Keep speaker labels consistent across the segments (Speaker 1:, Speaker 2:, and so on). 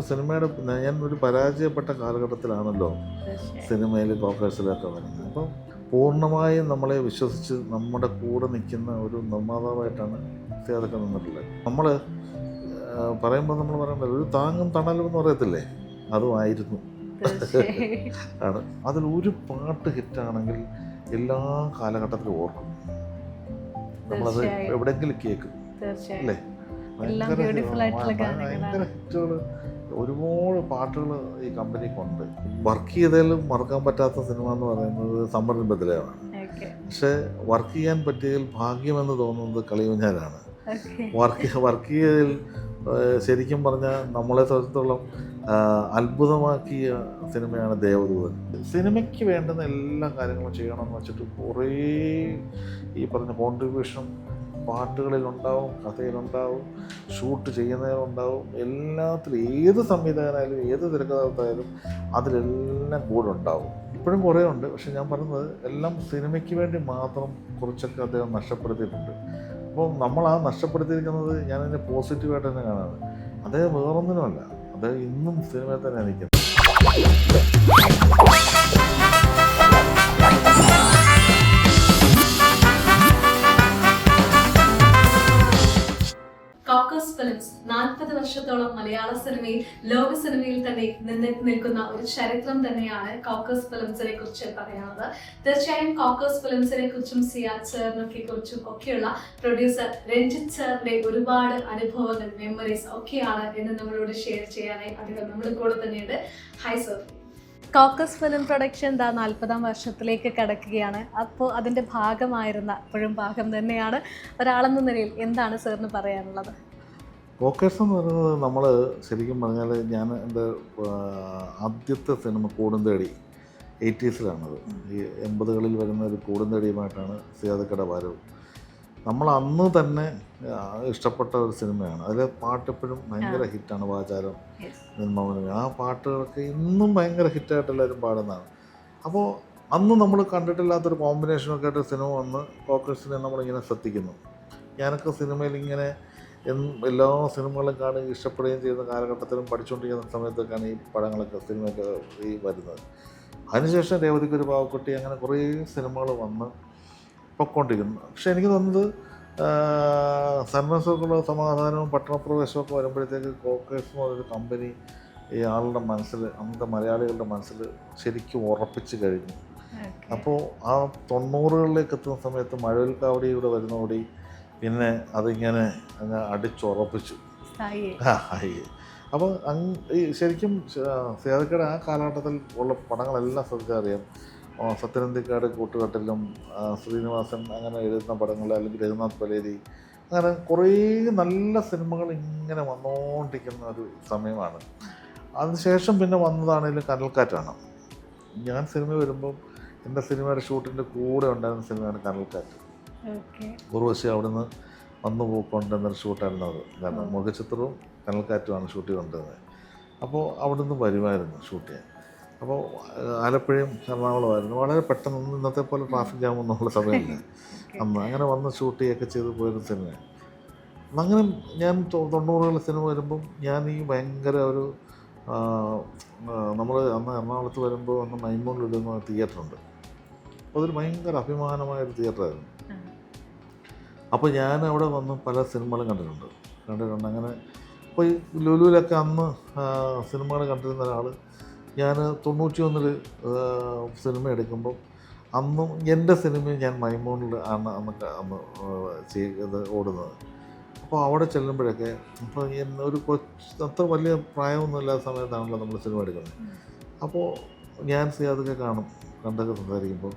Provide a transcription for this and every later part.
Speaker 1: സിനിമയുടെ ഞാൻ ഒരു പരാജയപ്പെട്ട കാലഘട്ടത്തിലാണല്ലോ സിനിമയിൽ കോക്കേഴ്സിലൊക്കെ വരുന്നത്. അപ്പം പൂർണ്ണമായും നമ്മളെ വിശ്വസിച്ച് നമ്മുടെ കൂടെ നിൽക്കുന്ന ഒരു നിർമ്മാതാവായിട്ടാണ് അതൊക്കെ നിന്നിട്ടുള്ളത്. നമ്മൾ പറയുമ്പോൾ നമ്മൾ പറയുന്നത് ഒരു താങ്ങും തണലും എന്ന് പറയത്തില്ലേ, അതുമായിരുന്നു ആണ്. അതിലൊരു പാട്ട് ഹിറ്റാണെങ്കിൽ എല്ലാ കാലഘട്ടത്തിലും ഓർക്കും, നമ്മളത് എവിടെയെങ്കിലും കേൾക്കും അല്ലേ. ഭയങ്കര ഹിറ്റുകൾ, ഒരുപാട് പാട്ടുകൾ ഈ കമ്പനിക്കുണ്ട്. വർക്ക് ചെയ്താലും മറക്കാൻ പറ്റാത്ത സിനിമ എന്ന് പറയുന്നത് സമ്മർ ബദലയാണ്. പക്ഷെ വർക്ക് ചെയ്യാൻ പറ്റിയതിൽ ഭാഗ്യമെന്ന് തോന്നുന്നത് കളിയൂഞ്ഞാലാണ്. വർക്ക് ചെയ്തതിൽ ശരിക്കും പറഞ്ഞാൽ നമ്മളെ സംബന്ധിച്ചിടത്തോളം അത്ഭുതമാക്കിയ സിനിമയാണ് ദേവദൂതൻ. സിനിമയ്ക്ക് വേണ്ടുന്ന എല്ലാ കാര്യങ്ങളും ചെയ്യണമെന്ന് വെച്ചിട്ട് കുറേ ഈ പറഞ്ഞ കോൺട്രിബ്യൂഷൻ പാട്ടുകളിലുണ്ടാവും, കഥയിലുണ്ടാവും, ഷൂട്ട് ചെയ്യുന്നതിലുണ്ടാവും, എല്ലാത്തിലും ഏത് സംവിധായകനായാലും ഏത് തിരക്കഥാകൃത്തായാലും അതിലെല്ലാം കൂടെ ഉണ്ടാവും. ഇപ്പോഴും കുറേ ഉണ്ട്, പക്ഷെ ഞാൻ പറയുന്നത് എല്ലാം സിനിമയ്ക്ക് വേണ്ടി മാത്രം കുറച്ചൊക്കെ അദ്ദേഹം നഷ്ടപ്പെടുത്തിയിട്ടുണ്ട്. അപ്പോൾ നമ്മൾ ആ നഷ്ടപ്പെടുത്തിയിരിക്കുന്നത് ഞാനതിനെ പോസിറ്റീവായിട്ട് തന്നെ കാണാറ്. അദ്ദേഹം വേറൊന്നിനുമല്ല, അദ്ദേഹം ഇന്നും സിനിമയിൽ തന്നെ നിൽക്കുന്നത്.
Speaker 2: കോക്കേഴ്സ് ഫിലിംസ് 40 വർഷത്തോളം മലയാള സിനിമയിൽ, ലോക സിനിമയിൽ തന്നെ നിൽക്കുന്ന ഒരു ചരിത്രം തന്നെയാണ് കോക്കേഴ്സ് ഫിലിംസിനെ കുറിച്ച് പറയാനുള്ളത്. തീർച്ചയായും കോക്കേഴ്സ് ഫിലിംസിനെ കുറിച്ചും സിയാദ് സാറിനൊക്കെ കുറിച്ചും ഒക്കെയുള്ള പ്രൊഡ്യൂസർ രഞ്ജിത്ത് സാറിന്റെ ഒരുപാട് അനുഭവങ്ങൾ, മെമ്മറീസ് ഒക്കെയാണ് ഇന്ന് നമ്മളോട് ഷെയർ ചെയ്യാനായി അദ്ദേഹം നമ്മുടെ കൂടെ തന്നെയുണ്ട്. Hi sir. Kokers film production 40-ാം വർഷത്തിലേക്ക് കടക്കുകയാണ്. അപ്പോൾ അതിൻ്റെ ഭാഗമായിരുന്ന, ഇപ്പോഴും ഭാഗം തന്നെയാണ് ഒരാളെന്ന നിലയിൽ എന്താണ് സാറിന് പറയാനുള്ളത്?
Speaker 1: കോക്കേഴ്സ് എന്ന് പറയുന്നത് നമ്മൾ ശരിക്കും പറഞ്ഞാൽ ഞാൻ എൻ്റെ ആദ്യത്തെ സിനിമ കൂടുന്തേടി 80s ഈ 80കളിൽ വരുന്ന ഒരു കൂടുന്തേടിയുമായിട്ടാണ് സിയാദക്കട വരവ്. നമ്മൾ അന്ന് തന്നെ ഇഷ്ടപ്പെട്ട ഒരു സിനിമയാണ്. അതിലെ പാട്ട് എപ്പോഴും ഭയങ്കര ഹിറ്റാണ്. വാചാരം, നിർമ്മമനം, ആ പാട്ടുകളൊക്കെ ഇന്നും ഭയങ്കര ഹിറ്റായിട്ട് എല്ലാവരും പാടുന്നതാണ്. അപ്പോൾ അന്ന് നമ്മൾ കണ്ടിട്ടില്ലാത്തൊരു കോമ്പിനേഷനൊക്കെ ആയിട്ട് സിനിമ വന്ന് കോക്കേഴ്സിനെ നമ്മളിങ്ങനെ ശ്രദ്ധിക്കുന്നു. ഞാനൊക്കെ സിനിമയിൽ ഇങ്ങനെ എല്ലാ സിനിമകളും കാണുകയും ഇഷ്ടപ്പെടുകയും ചെയ്യുന്ന കാലഘട്ടത്തിലും പഠിച്ചുകൊണ്ടിരിക്കുന്ന സമയത്തൊക്കെയാണ് ഈ പടങ്ങളൊക്കെ സിനിമയൊക്കെ ഈ വരുന്നത്. അതിനുശേഷം രേവതിക്കൊരു പാവക്കുട്ടി, അങ്ങനെ കുറേ സിനിമകൾ വന്ന് പൊയ്ക്കൊണ്ടിരിക്കുന്നു. പക്ഷെ എനിക്ക് തോന്നുന്നത് സന്മനസ്സുള്ള സമാധാനവും പട്ടണപ്രവേശമൊക്കെ വരുമ്പോഴത്തേക്ക് കോക്കേഴ്സ് എന്ന് പറഞ്ഞൊരു കമ്പനി ഈ ആളുടെ മനസ്സിൽ, അന്നത്തെ മലയാളികളുടെ മനസ്സിൽ ശരിക്കും ഉറപ്പിച്ച് കഴിഞ്ഞു. അപ്പോൾ ആ 90കളിലേക്ക് എത്തുന്ന സമയത്ത് മഴവിൽക്കാവടിയുടെ വരുന്നതോടി പിന്നെ അതിങ്ങനെ അങ്ങ് അടിച്ചുറപ്പിച്ചു. അപ്പോൾ ഈ ശരിക്കും സിയാദക്കട ആ കാലഘട്ടത്തിൽ ഉള്ള പടങ്ങളെല്ലാം ശ്രദ്ധിച്ചറിയാം. സത്യനന്ദിക്കാട് കൂട്ടുകെട്ടിലും ശ്രീനിവാസൻ അങ്ങനെ എഴുതുന്ന പടങ്ങൾ, അല്ലെങ്കിൽ രഘുനാഥ് പലേരി, അങ്ങനെ കുറേ നല്ല സിനിമകൾ ഇങ്ങനെ വന്നുകൊണ്ടിരിക്കുന്ന ഒരു സമയമാണ്. അതിനുശേഷം പിന്നെ വന്നതാണെങ്കിലും കനൽക്കാറ്റാണ്. ഞാൻ സിനിമ വരുമ്പം എൻ്റെ സിനിമയുടെ ഷൂട്ടിൻ്റെ കൂടെ ഉണ്ടായിരുന്ന സിനിമയാണ് കനൽക്കാറ്റ്. ഉർവശി അവിടുന്ന് വന്നു പോയിക്കൊണ്ടിരുന്നൊരു ഷൂട്ടായിരുന്നു അത്. കാരണം മുഖചിത്രവും കനൽക്കാറ്റുമാണ് ഷൂട്ട് കൊണ്ടിരുന്നത്. അപ്പോൾ അവിടുന്ന് വരുമായിരുന്നു ഷൂട്ട് ചെയ്യാൻ. അപ്പോൾ ആലപ്പുഴയും എറണാകുളമായിരുന്നു. വളരെ പെട്ടെന്ന്, ഇന്നത്തെ പോലെ ട്രാഫിക് ജാമൊന്നുള്ള സമയമില്ല അന്ന്. അങ്ങനെ വന്ന് ഷൂട്ട് ചെയ്യുകയൊക്കെ ചെയ്ത് പോയൊരു സിനിമയാണ്. അങ്ങനെ ഞാൻ 90കളിൽ സിനിമ വരുമ്പം ഞാൻ ഈ ഭയങ്കര ഒരു നമ്മൾ അന്ന് എറണാകുളത്ത് വരുമ്പോൾ അന്ന് മൈമൂണിലിടുന്ന തിയേറ്ററുണ്ട്. അപ്പോൾ അതൊരു ഭയങ്കര അഭിമാനമായൊരു തിയേറ്ററായിരുന്നു. അപ്പോൾ ഞാൻ അവിടെ വന്ന് പല സിനിമകളും കണ്ടിട്ടുണ്ട്. അങ്ങനെ അപ്പോൾ ഈ ലുലുവിലൊക്കെ അന്ന് സിനിമകൾ കണ്ടിരുന്ന ഒരാൾ, ഞാൻ 91 സിനിമ എടുക്കുമ്പം അന്നും എൻ്റെ സിനിമയും ഞാൻ മൈമൂണിൽ ആണ് അന്ന് ചെയ്ത് ഓടുന്നത്. അപ്പോൾ അവിടെ ചെല്ലുമ്പോഴൊക്കെ ഇപ്പോൾ ഒരു അത്ര വലിയ പ്രായമൊന്നും ഇല്ലാത്ത സമയത്താണല്ലോ നമ്മൾ സിനിമ എടുക്കുന്നത്. അപ്പോൾ ഞാൻ സിയാദൊക്കെ കണ്ടൊക്കെ സംസാരിക്കുമ്പോൾ,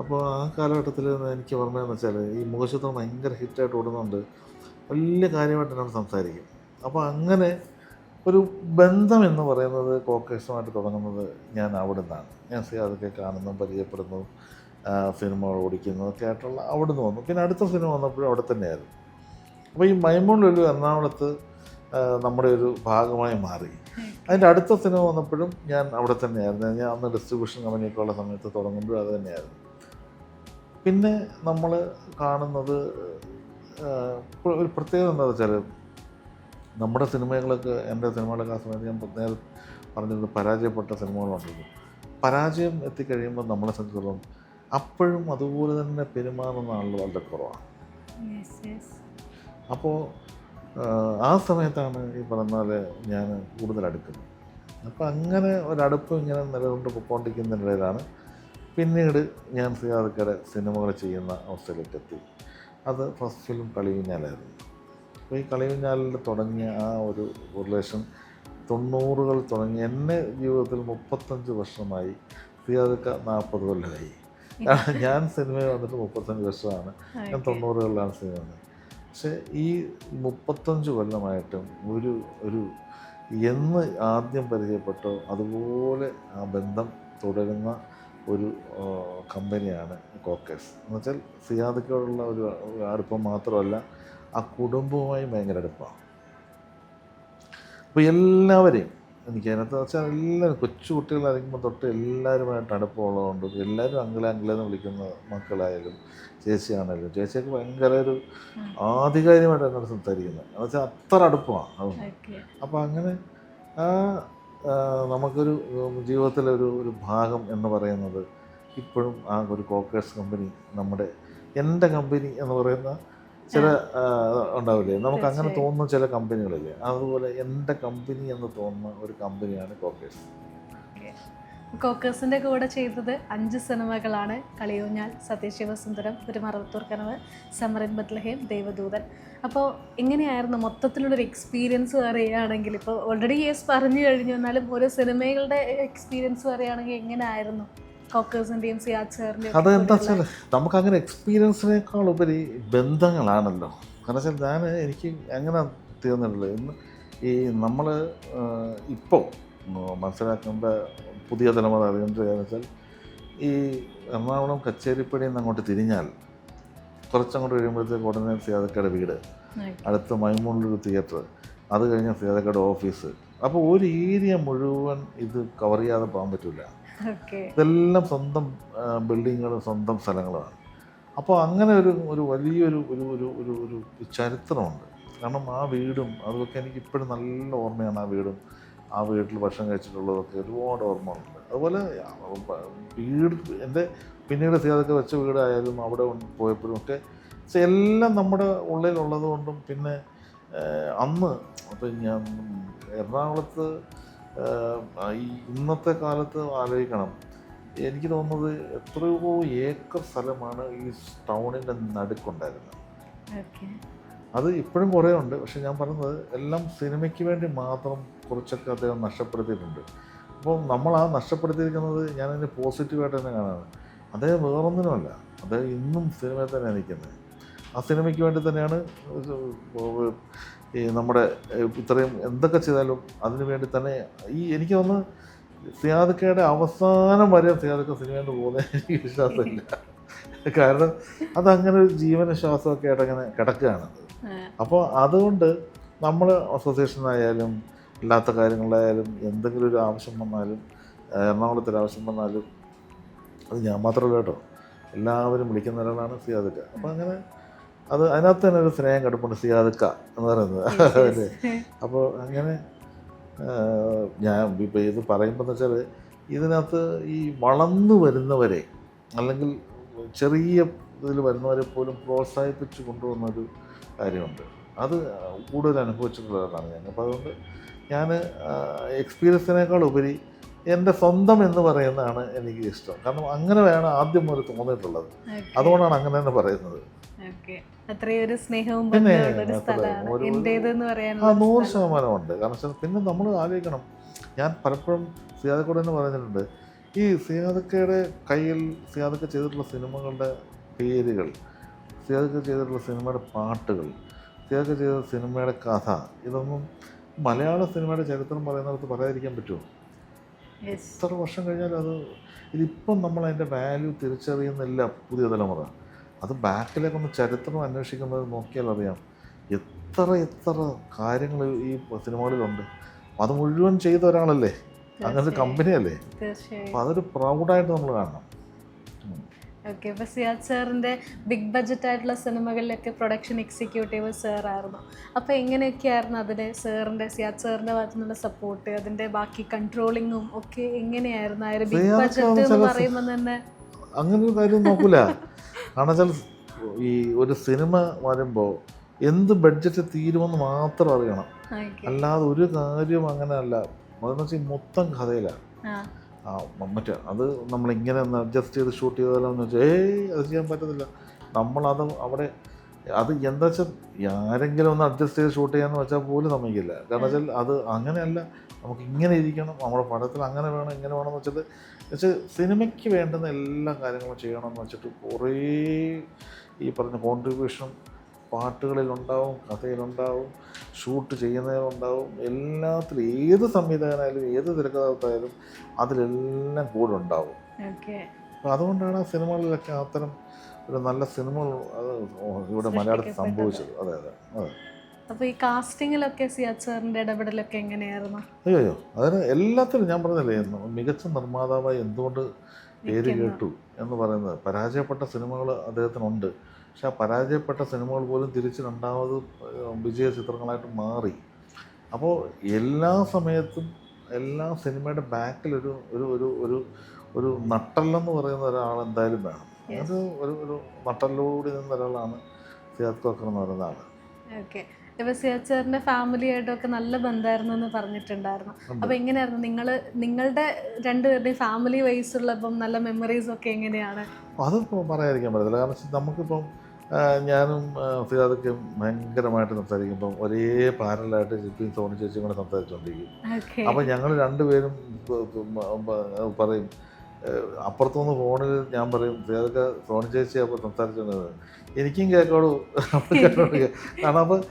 Speaker 1: അപ്പോൾ ആ കാലഘട്ടത്തിൽ എനിക്ക് ഓർമ്മയെന്ന് വെച്ചാൽ ഈ മുഖചിത്രം ഭയങ്കര ഹിറ്റായിട്ട് ഓടുന്നുണ്ട്, വലിയ കാര്യമായിട്ട് എന്നോട് സംസാരിക്കും. അപ്പോൾ അങ്ങനെ ഒരു ബന്ധം എന്ന് പറയുന്നത് കോക്കേഴ്സുമായിട്ട് തുടങ്ങുന്നത് ഞാൻ അവിടെ നിന്നാണ്. ഞാൻ സിയാദൊക്കെ കാണുന്നതും പരിചയപ്പെടുന്നതും സിനിമകൾ ഓടിക്കുന്നതൊക്കെ ആയിട്ടുള്ള അവിടെ നിന്ന് വന്നു. പിന്നെ അടുത്ത സിനിമ വന്നപ്പോഴും അവിടെ തന്നെയായിരുന്നു. അപ്പോൾ ഈ മൈമൂൺ ലുലു എറണാകുളത്ത് നമ്മുടെ ഒരു ഭാഗമായി മാറി. അതിൻ്റെ അടുത്ത സിനിമ വന്നപ്പോഴും ഞാൻ അവിടെ തന്നെയായിരുന്നു. ഞാൻ അന്ന് ഡിസ്ട്രിബ്യൂഷൻ കമ്പനിയൊക്കെ ഉള്ള സമയത്ത് തുടങ്ങുമ്പോഴും അത് തന്നെയായിരുന്നു. പിന്നെ നമ്മൾ കാണുന്നത് ഒരു പ്രത്യേകത എന്താണെന്ന് വെച്ചാൽ, നമ്മുടെ സിനിമകളൊക്കെ എൻ്റെ സിനിമകളൊക്കെ ആ സമയത്ത് ഞാൻ നേരെ പറഞ്ഞിരുന്നത് പരാജയപ്പെട്ട സിനിമകളുണ്ടല്ലോ. പരാജയം എത്തിക്കഴിയുമ്പോൾ നമ്മളെ സംബന്ധിച്ചിടത്തോളം അപ്പോഴും അതുപോലെ തന്നെ പെരുമാറുന്ന ആളുകൾ വളരെ കുറവാണ്. അപ്പോൾ ആ സമയത്താണ് ഈ പറഞ്ഞ പോലെ ഞാൻ കൂടുതൽ അടുക്കുന്നത്. അപ്പോൾ അങ്ങനെ ഒരടുപ്പം ഇങ്ങനെ നിലകൊണ്ട് പൊയ്ക്കൊണ്ടിരിക്കുന്നതിനിടയിലാണ് പിന്നീട് ഞാൻ സിയാദക്കയുടെ സിനിമകൾ ചെയ്യുന്ന അവസ്ഥയിലേക്ക് എത്തി. അത് ഫസ്റ്റ് ഫിലിം കളിയൂഞ്ഞാലായിരുന്നു. അപ്പോൾ ഈ കളിയൂഞ്ഞാലിൽ തുടങ്ങിയ ആ ഒരു റിലേഷൻ 90കൾ തുടങ്ങി എന്നെ ജീവിതത്തിൽ 35 വർഷമായി. സിയാദക്ക 40 കൊല്ലമായി. ഞാൻ സിനിമയിൽ വന്നിട്ട് 35 വർഷമാണ്. ഞാൻ 90കളിലാണ് സിനിമ വന്നത്. പക്ഷേ ഈ 35 കൊല്ലമായിട്ടും ഒരു എന്ന് ആദ്യം പരിചയപ്പെട്ടോ അതുപോലെ ആ ബന്ധം തുടരുന്ന ഒരു കമ്പനിയാണ് കോക്കേഴ്സ്. എന്നുവെച്ചാൽ സിയാദക്കയോടുള്ള ഒരു അടുപ്പം മാത്രമല്ല, ആ കുടുംബവുമായി ഭയങ്കര അടുപ്പമാണ്. അപ്പോൾ എല്ലാവരെയും എനിക്ക് അതിനകത്ത് വെച്ചാൽ എല്ലാവരും കൊച്ചു കുട്ടികളായിരിക്കുമ്പോൾ തൊട്ട് എല്ലാവരുമായിട്ട് അടുപ്പമുള്ളതുകൊണ്ട് എല്ലാവരും അങ്കിളെന്ന് വിളിക്കുന്ന മക്കളായാലും ചേച്ചിയാണേലും ചേച്ചിയൊക്കെ ഭയങ്കര ഒരു ആധികാരികമായിട്ട് എന്നോട് സംസാരിക്കുന്നത്. എന്ന് വെച്ചാൽ അത്ര അടുപ്പമാണ് അത്. അപ്പോൾ അങ്ങനെ നമുക്കൊരു ജീവിതത്തിലൊരു ഭാഗം എന്ന് പറയുന്നത് ഇപ്പോഴും ആ ഒരു കോക്കേഴ്സ് കമ്പനി എൻ്റെ കമ്പനി എന്ന് പറയുന്ന ചില ഉണ്ടാവില്ലേ, നമുക്ക് അങ്ങനെ തോന്നുന്ന ചില കമ്പനികളില്ലേ, അതുപോലെ എൻ്റെ കമ്പനി എന്ന് തോന്നുന്ന ഒരു കമ്പനിയാണ് കോക്കേഴ്സ്.
Speaker 2: കോക്കേഴ്സിൻ്റെ കൂടെ ചെയ്തത് 5 സിനിമകളാണ്. കളിയൂഞ്ഞാൽ, സത്യശിവസുന്ദരം, ഒരു മറവത്തൂർ കനവ്, സമറിൻ ബത്ലഹേം, ദേവദൂതൻ. അപ്പോൾ എങ്ങനെയായിരുന്നു മൊത്തത്തിലുള്ളൊരു എക്സ്പീരിയൻസ് പറയുകയാണെങ്കിൽ? ഇപ്പോൾ ഓൾറെഡി പറഞ്ഞു കഴിഞ്ഞു, എന്നാലും ഓരോ സിനിമകളുടെ എക്സ്പീരിയൻസ് പറയുകയാണെങ്കിൽ എങ്ങനെയായിരുന്നു കോക്കേഴ്സിൻ്റെയും സിയാദ് സാറിൻ്റെയും?
Speaker 1: അതെന്താ വെച്ചാൽ നമുക്കങ്ങനെ എക്സ്പീരിയൻസിനേക്കാൾ ഉപരി ബന്ധങ്ങളാണല്ലോ. കാരണം വെച്ചാൽ എനിക്ക് അങ്ങനെ തീർന്നിട്ടുള്ളത് ഇന്ന് ഈ നമ്മൾ ഇപ്പോൾ മനസ്സിലാക്കേണ്ട പുതിയ തലമുറ അറിയേണ്ടത് വെച്ചാൽ ഈ എറണാകുളം കച്ചേരിപ്പടിയിൽ നിന്ന് അങ്ങോട്ട് തിരിഞ്ഞാൽ കുറച്ചങ്ങോട്ട് കഴിയുമ്പോഴത്തേക്ക് ഉടനെ സിയാദക്കയുടെ വീട്, അടുത്ത മൈമൂണിലൊരു തിയേറ്റർ, അത് കഴിഞ്ഞ് സിയാദക്കയുടെ ഓഫീസ്. അപ്പോൾ ഒരു ഏരിയ മുഴുവൻ ഇത് കവർ ചെയ്യാതെ പോകാൻ പറ്റില്ല. ഇതെല്ലാം സ്വന്തം ബിൽഡിങ്ങുകളും സ്വന്തം സ്ഥലങ്ങളുമാണ്. അപ്പോൾ അങ്ങനെ ഒരു വലിയൊരു ഒരു ചരിത്രമുണ്ട്. കാരണം ആ വീടും അതൊക്കെ എനിക്ക് ഇപ്പോഴും നല്ല ഓർമ്മയാണ്. ആ വീട്ടിൽ ഭക്ഷണം കഴിച്ചിട്ടുള്ളതൊക്കെ ഒരുപാട് ഓർമ്മകളുണ്ട്. അതുപോലെ വീട് എൻ്റെ പിന്നീട് സിയാദക്ക വെച്ച വീടായാലും അവിടെ പോയപ്പോഴും ഒക്കെ എല്ലാം നമ്മുടെ ഉള്ളിലുള്ളത് കൊണ്ടും പിന്നെ അന്ന് അപ്പം ഞാൻ എറണാകുളത്ത് ഈ ഇന്നത്തെ കാലത്ത് ആലോചിക്കണം, എനിക്ക് തോന്നുന്നത് എത്രയോ ഏക്കർ സ്ഥലമാണ് ഈ ടൗണിൻ്റെ നടുക്കുണ്ടായിരുന്നത്. അത് ഇപ്പോഴും കുറേ ഉണ്ട്. പക്ഷെ ഞാൻ പറഞ്ഞത് എല്ലാം സിനിമയ്ക്ക് വേണ്ടി മാത്രം കുറച്ചൊക്കെ അദ്ദേഹം നഷ്ടപ്പെടുത്തിയിട്ടുണ്ട്. അപ്പോൾ നമ്മൾ ആ നഷ്ടപ്പെടുത്തിയിരിക്കുന്നത് ഞാനതിന് പോസിറ്റീവായിട്ട് തന്നെ കാണാറ്. അദ്ദേഹം വേറൊന്നിനുമല്ല, അദ്ദേഹം ഇന്നും സിനിമയിൽ തന്നെയാണ് നിൽക്കുന്നത്. ആ സിനിമയ്ക്ക് വേണ്ടി തന്നെയാണ് ഈ നമ്മുടെ ഇത്രയും എന്തൊക്കെ ചെയ്താലും അതിനു വേണ്ടി തന്നെ എനിക്ക് തോന്നുന്നു സിയാദക്കയുടെ അവസാനം വരെ സിയാദക്ക സിനിമയിൽ പോകുന്നത് എനിക്ക് വിശ്വാസമില്ല. കാരണം അതങ്ങനെ ഒരു ജീവനശ്വാസമൊക്കെ ആയിട്ട് അങ്ങനെ കിടക്കുകയാണ്. അപ്പോൾ അതുകൊണ്ട് നമ്മൾ അസോസിയേഷനായാലും അല്ലാത്ത കാര്യങ്ങളായാലും എന്തെങ്കിലും ഒരു ആവശ്യം വന്നാലും എറണാകുളത്തൊരു ആവശ്യം വന്നാലും അത് ഞാൻ മാത്രമല്ല കേട്ടോ, എല്ലാവരും വിളിക്കുന്ന ഒരാളാണ് സിയാദക്ക. അപ്പോൾ അങ്ങനെ അത് അതിനകത്ത് തന്നെ ഒരു സ്നേഹം കിടപ്പുണ്ട് സിയാദക്ക എന്ന് പറയുന്നത് അല്ലേ. അപ്പോൾ അങ്ങനെ ഞാൻ ഇപ്പോൾ ഇത് പറയുമ്പോൾ എന്ന് വെച്ചാൽ ഇതിനകത്ത് ഈ വളർന്നു വരുന്നവരെ അല്ലെങ്കിൽ ചെറിയ ഇതിൽ വരുന്നവരെ പോലും പ്രോത്സാഹിപ്പിച്ച് കൊണ്ടുവന്നൊരു കാര്യമുണ്ട്. അത് കൂടുതൽ അനുഭവിച്ചിട്ടുള്ളതാണ് ഞാൻ. അപ്പോൾ അതുകൊണ്ട് ഞാൻ എക്സ്പീരിയൻസിനേക്കാൾ ഉപരി എൻ്റെ സ്വന്തം എന്ന് പറയുന്നതാണ് എനിക്ക് ഇഷ്ടം. കാരണം അങ്ങനെ വേണം ആദ്യം മുതൽ തോന്നിയിട്ടുള്ളത്. അതുകൊണ്ടാണ് അങ്ങനെ തന്നെ പറയുന്നത്. 100% ഉണ്ട്. കാരണം പിന്നെ നമ്മൾ ആലോചിക്കണം, ഞാൻ പലപ്പോഴും സിയാദക്കയോട് തന്നെ പറഞ്ഞിട്ടുണ്ട്, ഈ സിയാദക്കയുടെ കയ്യിൽ സിയാദക്ക ചെയ്തിട്ടുള്ള സിനിമകളുടെ പേരുകൾ, സിയാദക്ക ചെയ്തിട്ടുള്ള സിനിമയുടെ പാട്ടുകൾ, സിയാദക്ക ചെയ്ത സിനിമയുടെ കഥ, ഇതൊന്നും മലയാള സിനിമയുടെ ചരിത്രം പറയുന്നിടത്ത് പറയാതിരിക്കാൻ പറ്റുമോ? എത്ര വർഷം കഴിഞ്ഞാലും ഇതിപ്പം നമ്മൾ അതിൻ്റെ വാല്യൂ തിരിച്ചറിയുന്നില്ല പുതിയ തലമുറ. അത് ബാക്കിലേക്കൊന്ന് ചരിത്രം അന്വേഷിക്കുന്നത് നോക്കിയാൽ അറിയാം എത്ര കാര്യങ്ങൾ ഈ സിനിമകളിലുണ്ട്. അത് മുഴുവൻ ചെയ്ത ഒരാളല്ലേ, അങ്ങനത്തെ കമ്പനിയല്ലേ. അപ്പം അതൊരു പ്രൗഡായിട്ട് നമ്മൾ കാണണം.
Speaker 2: ഓക്കെ, ഇപ്പോൾ സിയാദ് സാറിൻ്റെ ബിഗ് ബഡ്ജറ്റ് ആയിട്ടുള്ള സിനിമകളിലൊക്കെ പ്രൊഡക്ഷൻ എക്സിക്യൂട്ടീവ് സാറായിരുന്നു. അപ്പോൾ എങ്ങനെയൊക്കെയായിരുന്നു അതിന് സിയാദ് സാറിൻ്റെ ഭാഗത്തു നിന്നുള്ള സപ്പോർട്ട്, അതിൻ്റെ ബാക്കി കൺട്രോളിങ്ങും ഒക്കെ എങ്ങനെയായിരുന്നു? ആ ഒരു ബിഗ് ബഡ്ജറ്റ് എന്ന് പറയുമ്പോൾ തന്നെ
Speaker 1: അങ്ങനെ ഒരു കാര്യം നോക്കൂല. കാരണം വെച്ചാൽ ഈ ഒരു സിനിമ വരുമ്പോൾ എന്ത് ബഡ്ജറ്റ് തീരുമെന്ന് മാത്രം അറിയണം, അല്ലാതെ ഒരു കാര്യം അങ്ങനെയല്ല. അതെന്ന് വെച്ചാൽ മൊത്തം കഥയിലാണ്. മറ്റേ അത് നമ്മളിങ്ങനെ ഒന്ന് അഡ്ജസ്റ്റ് ചെയ്ത് ഷൂട്ട് ചെയ്താലോന്ന് വെച്ചാൽ അത് ചെയ്യാൻ പറ്റത്തില്ല. നമ്മളത് അവിടെ അത് എന്താ വെച്ചാൽ ആരെങ്കിലും ഒന്ന് അഡ്ജസ്റ്റ് ചെയ്ത് ഷൂട്ട് ചെയ്യാന്ന് വെച്ചാൽ പോലും സമ്മതിക്കില്ല. കാരണം വെച്ചാൽ അത് അങ്ങനെയല്ല, നമുക്ക് ഇങ്ങനെ ഇരിക്കണം, നമ്മുടെ പടത്തിൽ അങ്ങനെ വേണം ഇങ്ങനെ വേണമെന്ന് വെച്ചാൽ സിനിമയ്ക്ക് വേണ്ടുന്ന എല്ലാ കാര്യങ്ങളും ചെയ്യണമെന്ന് വെച്ചിട്ട് കുറേ ഈ പറഞ്ഞ കോൺട്രിബ്യൂഷൻ പാട്ടുകളിലുണ്ടാവും, കഥയിലുണ്ടാവും, ഷൂട്ട് ചെയ്യുന്നതിലുണ്ടാവും, എല്ലാത്തിലും ഏത് സംവിധായകനായാലും ഏത് തിരക്കഥാകൃത്തായാലും അതിലെല്ലാം കൂടെ ഉണ്ടാവും. അപ്പോൾ അതുകൊണ്ടാണ് ആ സിനിമകളിലൊക്കെ അത്തരം ഒരു നല്ല സിനിമകൾ അത് ഇവിടെ മലയാളത്തിൽ സംഭവിച്ചത്. അതെ അതെ അതെ.
Speaker 2: അപ്പോൾ ഈ കാസ്റ്റിങ്ങിലൊക്കെ സിയാദ് സാറിൻ്റെ ഇടപെടലൊക്കെ എങ്ങനെയായിരുന്നു?
Speaker 1: അയ്യോ, അതിന് എല്ലാത്തിലും ഞാൻ പറഞ്ഞില്ലേ, മികച്ച നിർമ്മാതാവായി എന്തുകൊണ്ട് പേര് കേട്ടു എന്ന് പറയുന്നത്. പരാജയപ്പെട്ട സിനിമകൾ അദ്ദേഹത്തിനുണ്ട്, പക്ഷെ ആ പരാജയപ്പെട്ട സിനിമകൾ പോലും തിരിച്ച് രണ്ടാമത് വിജയ ചിത്രങ്ങളായിട്ട് മാറി. അപ്പോൾ എല്ലാ സമയത്തും എല്ലാ സിനിമയുടെ ബാക്കിലൊരു ഒരു ഒരു ഒരു ഒരു നട്ടല്ലെന്ന് പറയുന്ന ഒരാൾ എന്തായാലും വേണം. അത് ഒരു നട്ടലിലൂടെ നിന്ന ഒരാളാണ് സിയാദ് കോക്കർ എന്ന് പറയുന്ന ആൾ.
Speaker 2: ഓക്കെ, ഇപ്പോൾ സിയാദ് സാറിൻ്റെ ഫാമിലിയായിട്ടൊക്കെ നല്ല ബന്ധമായിരുന്നു എന്ന് പറഞ്ഞിട്ടുണ്ടായിരുന്നു. അപ്പോൾ എങ്ങനെയായിരുന്നു നിങ്ങളുടെ രണ്ടുപേരുടെയും ഫാമിലി വൈസ് ഉള്ള ഇപ്പം നല്ല മെമ്മറീസ് ഒക്കെ എങ്ങനെയാണ്?
Speaker 1: അതിപ്പോൾ പറയാതിരിക്കാൻ പറ്റത്തില്ല. കാരണം നമുക്കിപ്പം ഞാനും സിയാദൊക്കെ ഭയങ്കരമായിട്ട് സംസാരിക്കുമ്പം ഒരേ പാരലായിട്ട് ജിപ്പിയും സോണി ചേച്ചിയും കൂടെ സംസാരിച്ചുകൊണ്ടിരിക്കും. അപ്പം ഞങ്ങൾ രണ്ടുപേരും പറയും, അപ്പുറത്തുനിന്ന് ഫോണിൽ ഞാൻ പറയും സിയാദൊക്കെ സോണി ചേച്ചി അപ്പോൾ സംസാരിച്ചോണ്ടത് എനിക്കും കേൾക്കോളൂ. കാരണം അപ്പോൾ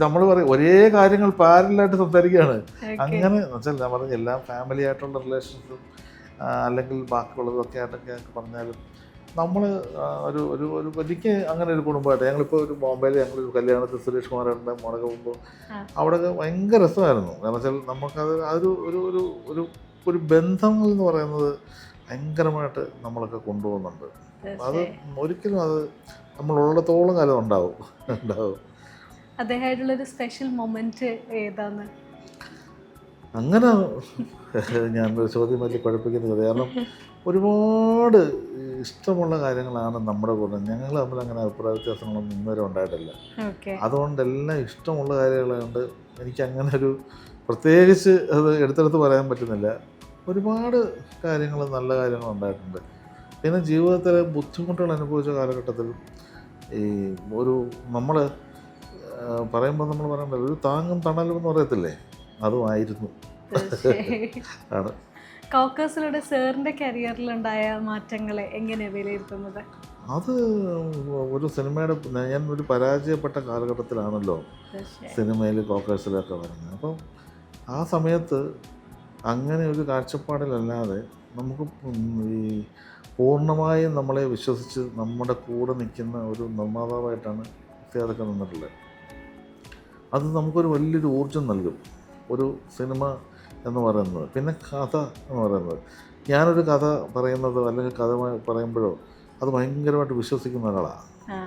Speaker 1: നമ്മൾ പറയും ഒരേ കാര്യങ്ങൾ പാരലായിട്ട് സംസാരിക്കുകയാണ്. അങ്ങനെ വെച്ചാൽ ഞാൻ പറഞ്ഞ എല്ലാ ഫാമിലി ആയിട്ടുള്ള റിലേഷൻസും അല്ലെങ്കിൽ ബാക്കിയുള്ളതൊക്കെ ആയിട്ടൊക്കെ പറഞ്ഞാലും നമ്മൾ ഒരു ഒരു ഒരു എനിക്ക് അങ്ങനെ ഒരു കുടുംബമായിട്ട് ഞങ്ങളിപ്പോൾ ഒരു ബോംബെയിൽ ഞങ്ങളൊരു കല്യാണത്തിൽ സുരേഷ് കുമാറിൻ്റെ മോളൊക്കെ പോകുമ്പോൾ അവിടെയൊക്കെ ഭയങ്കര രസമായിരുന്നു. കാരണം വെച്ചാൽ നമുക്കത് അതൊരു ഒരു ഒരു ഒരു ഒരു ബന്ധങ്ങൾ എന്ന് പറയുന്നത് ഭയങ്കരമായിട്ട് നമ്മളൊക്കെ കൊണ്ടുപോകുന്നുണ്ട്. അത് ഒരിക്കലും അത് നമ്മളുള്ളിടത്തോളം കാലം ഉണ്ടാവും.
Speaker 2: അദ്ദേഹമായിട്ടുള്ളൊരു സ്പെഷ്യൽ മൊമെന്റ് ഏതാണ്?
Speaker 1: അങ്ങനെ ഞാനൊരു ചോദ്യം വലിയ കുഴപ്പിക്കുന്നത്, കാരണം ഒരുപാട് ഇഷ്ടമുള്ള കാര്യങ്ങളാണ് നമ്മുടെ കൂടെ. ഞങ്ങൾ തമ്മിൽ അങ്ങനെ അഭിപ്രായ വ്യത്യാസങ്ങളൊന്നും ഇന്നുവരെ ഉണ്ടായിട്ടില്ല. അതുകൊണ്ട് എല്ലാം ഇഷ്ടമുള്ള കാര്യങ്ങളുണ്ട്. എനിക്കങ്ങനെ ഒരു പ്രത്യേകിച്ച് അത് എടുത്തെടുത്ത് പറയാൻ പറ്റുന്നില്ല. ഒരുപാട് കാര്യങ്ങൾ നല്ല കാര്യങ്ങൾ ഉണ്ടായിട്ടുണ്ട്. പിന്നെ ജീവിതത്തിലെ ബുദ്ധിമുട്ടുകൾ അനുഭവിച്ച കാലഘട്ടത്തിൽ ഈ ഒരു നമ്മൾ പറയുമ്പോൾ നമ്മൾ പറയണ്ടല്ലോ, ഒരു താങ്ങും തണലും എന്ന് പറയത്തില്ലേ, അതുമായിരുന്നു. ആണ്.
Speaker 2: കോക്കേഴ്സിലൂടെ സാറിൻ്റെ കരിയറിലുണ്ടായ മാറ്റങ്ങളെ എങ്ങനെയാണ് വിലയിരുത്തുന്നത്?
Speaker 1: അത് ഒരു സിനിമയുടെ ഞാൻ ഒരു പരാജയപ്പെട്ട കാലഘട്ടത്തിലാണല്ലോ സിനിമയിൽ കോക്കേഴ്സിലൊക്കെ വരുന്നത്. അപ്പം ആ സമയത്ത് അങ്ങനെ ഒരു കാഴ്ചപ്പാടിലല്ലാതെ നമുക്ക് ഈ പൂർണ്ണമായും നമ്മളെ വിശ്വസിച്ച് നമ്മുടെ കൂടെ നിൽക്കുന്ന ഒരു നിർമ്മാതാവായിട്ടാണ് സിയാദൊക്കെ നിന്നിട്ടുള്ളത്. അത് നമുക്കൊരു വലിയൊരു ഊർജ്ജം നൽകും ഒരു സിനിമ എന്ന് പറയുന്നത്. പിന്നെ കഥ എന്ന് പറയുന്നത്, ഞാനൊരു കഥ പറയുന്നതോ അല്ലെങ്കിൽ കഥ പറയുമ്പോഴോ അത് ഭയങ്കരമായിട്ട് വിശ്വസിക്കുന്ന ഒരാളാണ്.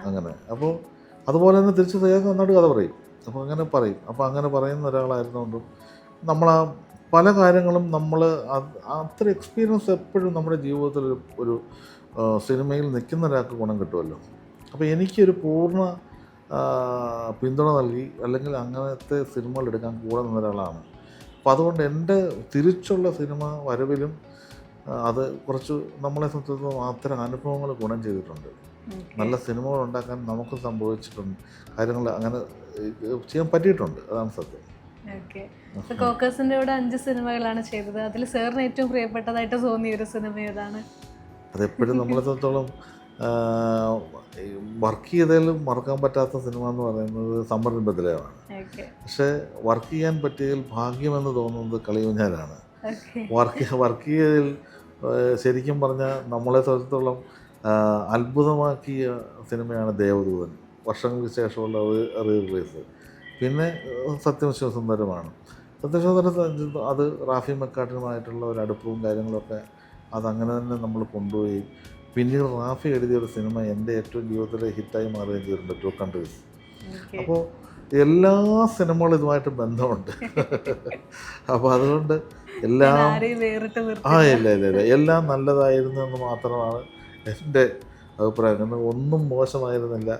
Speaker 1: അങ്ങനെ അപ്പോൾ അതുപോലെ തന്നെ തിരിച്ച് സിയാദ് നന്നായിട്ട് കഥ പറയും. അപ്പോൾ അങ്ങനെ പറയും. അപ്പോൾ അങ്ങനെ പറയുന്ന ഒരാളായിരുന്നുകൊണ്ടും നമ്മളാ പല കാര്യങ്ങളും നമ്മൾ അത്ര എക്സ്പീരിയൻസ് എപ്പോഴും നമ്മുടെ ജീവിതത്തിൽ ഒരു സിനിമയിൽ നിൽക്കുന്ന ഒരാൾക്ക് ഗുണം കിട്ടുമല്ലോ. അപ്പോൾ എനിക്കൊരു പൂർണ്ണ പിന്തുണ നൽകി അല്ലെങ്കിൽ അങ്ങനത്തെ സിനിമകൾ എടുക്കാൻ കൂടെ നിന്ന ഒരാളാണ്. അപ്പോൾ അതുകൊണ്ട് എൻ്റെ തിരിച്ചുള്ള സിനിമ വരവിലും അത് കുറച്ച് നമ്മളെ സംബന്ധിച്ചിടത്തോളം അത്തരം അനുഭവങ്ങൾ ഗുണം ചെയ്തിട്ടുണ്ട്. നല്ല സിനിമകൾ ഉണ്ടാക്കാൻ നമുക്ക് സംഭവിച്ചിട്ടുണ്ട്, കാര്യങ്ങൾ അങ്ങനെ ചെയ്യാൻ പറ്റിയിട്ടുണ്ട്. അതാണ് സത്യം.
Speaker 2: ഓക്കെ, കോക്കേഴ്സിൻ്റെ കൂടെ 5 സിനിമകളാണ് ചെയ്തത്. അതിൽ സാറിന് ഏറ്റവും പ്രിയപ്പെട്ടതായിട്ട് തോന്നിയ ഒരു സിനിമ ഏതാണ്?
Speaker 1: അതെപ്പോഴും നമ്മളെ സംബന്ധിച്ചോളം വർക്ക് ചെയ്തതിലും മറക്കാൻ പറ്റാത്ത സിനിമ എന്ന് പറയുന്നത് സമ്മർ ബദലയാണ്. പക്ഷേ വർക്ക് ചെയ്യാൻ പറ്റിയതിൽ ഭാഗ്യമെന്ന് തോന്നുന്നത് കളിയൂഞ്ഞാലാണ്. വർക്ക് ചെയ്തതിൽ ശരിക്കും പറഞ്ഞാൽ നമ്മളെ സംബന്ധിച്ചിടത്തോളം അത്ഭുതമാക്കിയ സിനിമയാണ് ദേവദൂതൻ, വർഷങ്ങൾക്ക് ശേഷമുള്ള റീ റിലീസ്. പിന്നെ സത്യവിശ്വസുന്ദരമാണ്. സത്യവിശ്വസുന്ദരം അത് റാഫി മെക്കാർട്ടിനുമായിട്ടുള്ള ഒരു അടുപ്പവും കാര്യങ്ങളൊക്കെ അതങ്ങനെ തന്നെ നമ്മൾ കൊണ്ടുപോയി പിന്നീട് റാഫി എഴുതിയ ഒരു സിനിമ എൻ്റെ ഏറ്റവും ജീവിതത്തിലെ ഹിറ്റായി മാറുകയും ചെയ്തിട്ടുണ്ട്, 2 Countries. അപ്പോൾ എല്ലാ സിനിമകളും ഇതുമായിട്ട് ബന്ധമുണ്ട്. അപ്പോൾ അതുകൊണ്ട് എല്ലാം ഇല്ല എല്ലാം നല്ലതായിരുന്നു എന്ന് മാത്രമാണ് എൻ്റെ അഭിപ്രായം. ഒന്നും മോശമായിരുന്നില്ല.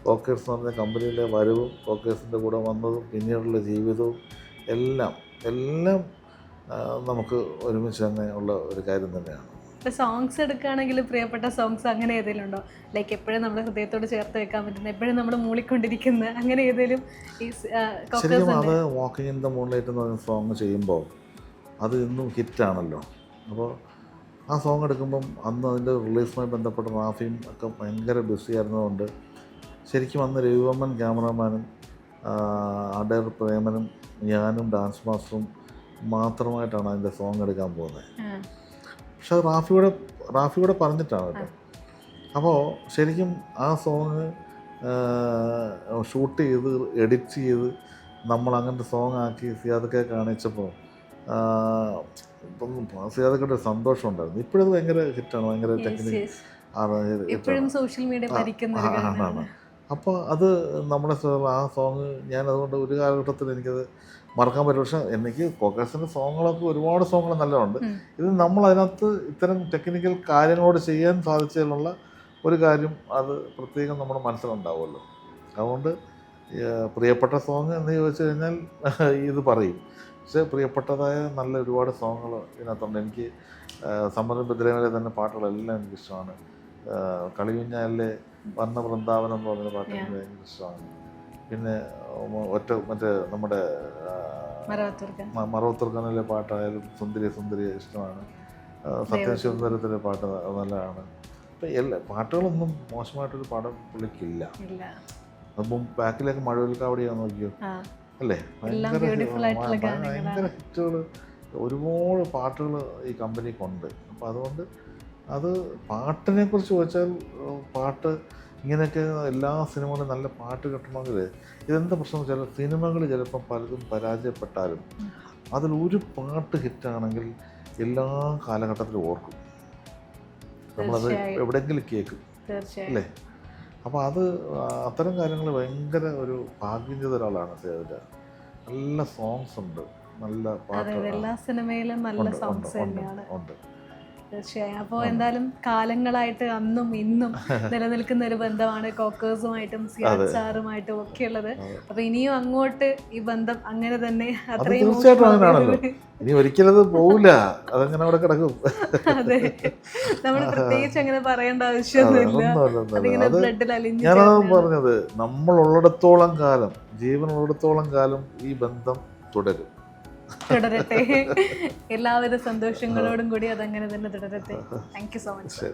Speaker 1: കോക്കേഴ്സ് എന്ന് പറഞ്ഞ കമ്പനിയിലെ വരവും കോക്കേഴ്സിൻ്റെ കൂടെ വന്നതും പിന്നീടുള്ള ജീവിതവും എല്ലാം നമുക്ക് ഒരുമിച്ച് തന്നെ ഉള്ള ഒരു കാര്യം തന്നെയാണ്.
Speaker 2: ഇപ്പോൾ സോങ്സ് എടുക്കുകയാണെങ്കിൽ പ്രിയപ്പെട്ട സോങ്സ് അങ്ങനെ ഏതെങ്കിലും ഉണ്ടോ? ലൈക്ക് എപ്പോഴും നമ്മുടെ ഹൃദയത്തോട് ചേർത്ത് വെക്കാൻ പറ്റുന്ന, എപ്പോഴും നമ്മൾ മൂളിക്കൊണ്ടിരിക്കുന്ന അങ്ങനെ ഏതെങ്കിലും?
Speaker 1: ശരിക്കും അത് വാക്കിംഗ് ഇൻ ദ മൂൺലൈറ്റ് എന്ന് പറയുന്ന സോങ് ചെയ്യുമ്പോൾ അത് ഇന്നും ഹിറ്റാണല്ലോ. അപ്പോൾ ആ സോങ് എടുക്കുമ്പം അന്ന് അതിൻ്റെ റിലീസുമായി ബന്ധപ്പെട്ട റാഫിയും ഒക്കെ ഭയങ്കര ബിസി ആയിരുന്നതുകൊണ്ട് ശരിക്കും അന്ന് രവിവർമ്മൻ ക്യാമറാമാനും അടയർ പ്രേമനും ഞാനും ഡാൻസ് മാസ്റ്ററും മാത്രമായിട്ടാണ് അതിൻ്റെ സോങ് എടുക്കാൻ പോകുന്നത്. പക്ഷെ അത് റാഫിയോടെ പറഞ്ഞിട്ടാണ് കേട്ടോ. അപ്പോൾ ശരിക്കും ആ സോങ് ഷൂട്ട് ചെയ്ത് എഡിറ്റ് ചെയ്ത് നമ്മൾ അങ്ങനത്തെ സോങ് ആക്കി സിയാദക്കെ കാണിച്ചപ്പോൾ സിയാദക്കയുടെ സന്തോഷം ഉണ്ടായിരുന്നു. ഇപ്പോഴത് ഭയങ്കര ഹിറ്റാണ്, ഭയങ്കര ടെക്നിക്ക് ആണ്. അപ്പോൾ അത് നമ്മുടെ ആ സോങ് ഞാൻ അതുകൊണ്ട് ഒരു കാലഘട്ടത്തിൽ എനിക്കത് മറക്കാൻ പറ്റും. പക്ഷേ എനിക്ക് കോക്കേഴ്സിൻ്റെ സോങ്ങുകളൊക്കെ ഒരുപാട് സോങ്ങുകൾ നല്ലതുണ്ട്. ഇത് നമ്മൾ അതിനകത്ത് ഇത്തരം ടെക്നിക്കൽ കാര്യങ്ങളോട് ചെയ്യാൻ സാധിച്ചതിലുള്ള ഒരു കാര്യം അത് പ്രത്യേകം നമ്മുടെ മനസ്സിലുണ്ടാവുമല്ലോ. അതുകൊണ്ട് പ്രിയപ്പെട്ട സോങ് എന്ന് ചോദിച്ചു കഴിഞ്ഞാൽ ഇത് പറയും. പക്ഷേ പ്രിയപ്പെട്ടതായ നല്ല ഒരുപാട് സോങ്ങുകൾ ഇതിനകത്തുണ്ട്. എനിക്ക് സമ്മതം ബദ്രേമയിലെ തന്നെ പാട്ടുകളെല്ലാം എനിക്കിഷ്ടമാണ്. കളിവിഞ്ഞാലിലെ വർണ്ണ വൃന്ദാവനം എന്ന് പറഞ്ഞ പാട്ട് എനിക്ക് ഭയങ്കര ഇഷ്ടമാണ്. പിന്നെ മറ്റേ നമ്മുടെ മറവത്തുർക്കനിലെ പാട്ടായാലും സുന്ദരി സുന്ദരി ഇഷ്ടമാണ്. സത്യശുന്ദരത്തിലെ പാട്ട് നല്ലതാണ്. അപ്പം എല്ലാ പാട്ടുകളൊന്നും മോശമായിട്ടൊരു പാഠം പുള്ളിക്കില്ല. അപ്പം ബാക്കിലേക്ക് മഴവിൽക്കാവടിയാ നോക്കിയോ അല്ലേ, ഭയങ്കര ഹിറ്റുകൾ ഒരുപാട് പാട്ടുകൾ ഈ കമ്പനിക്കുണ്ട്. അപ്പം അതുകൊണ്ട് അത് പാട്ടിനെ കുറിച്ച് ചോദിച്ചാൽ പാട്ട് ഇങ്ങനെയൊക്കെ എല്ലാ സിനിമകളും നല്ല പാട്ട് കിട്ടണമെങ്കിൽ ഇതെന്താ പ്രശ്നം വെച്ചാൽ സിനിമകൾ ചിലപ്പം പലതും പരാജയപ്പെട്ടാലും അതിലൊരു പാട്ട് ഹിറ്റാണെങ്കിൽ എല്ലാ കാലഘട്ടത്തിലും ഓർക്കും, നമ്മളത് എവിടെയെങ്കിലും കേൾക്കും അല്ലേ. അപ്പോൾ അത് അത്തരം കാര്യങ്ങൾ ഭയങ്കര ഒരു ഭാഗ്യം ചെയ്ത ഒരാളാണ് സേവജ. നല്ല സോങ്സ് ഉണ്ട്, നല്ല പാട്ട്
Speaker 2: എല്ലാ സിനിമയിലും നല്ല സോങ്സ് തന്നെയാണ്. തീർച്ചയായും. അപ്പോൾ എന്തായാലും കാലങ്ങളായിട്ട് അന്നും ഇന്നും നിലനിൽക്കുന്ന ഒരു ബന്ധമാണ് കോക്കേഴ്സുമായിട്ടും സിയാദ് സാറുമായിട്ടും ഒക്കെ ഉള്ളത്. അപ്പൊ ഇനിയും അങ്ങോട്ട് ഈ ബന്ധം അങ്ങനെ തന്നെ അത്രയും
Speaker 1: ഇനി ഒരിക്കലും പോവില്ല, അതങ്ങനെ അവിടെ കിടക്കും.
Speaker 2: അതെ, നമ്മൾ പ്രത്യേകിച്ച് അങ്ങനെ പറയേണ്ട ആവശ്യമൊന്നുമില്ല.
Speaker 1: ഞാനത് പറഞ്ഞത് നമ്മളുള്ളിടത്തോളം കാലം, ജീവനുള്ളിടത്തോളം കാലം ഈ ബന്ധം തുടരും,
Speaker 2: തുടരട്ടെ. എല്ലാവിധ സന്തോഷങ്ങളോടും കൂടി അതങ്ങനെ തന്നെ തുടരട്ടെ. Thank you so much.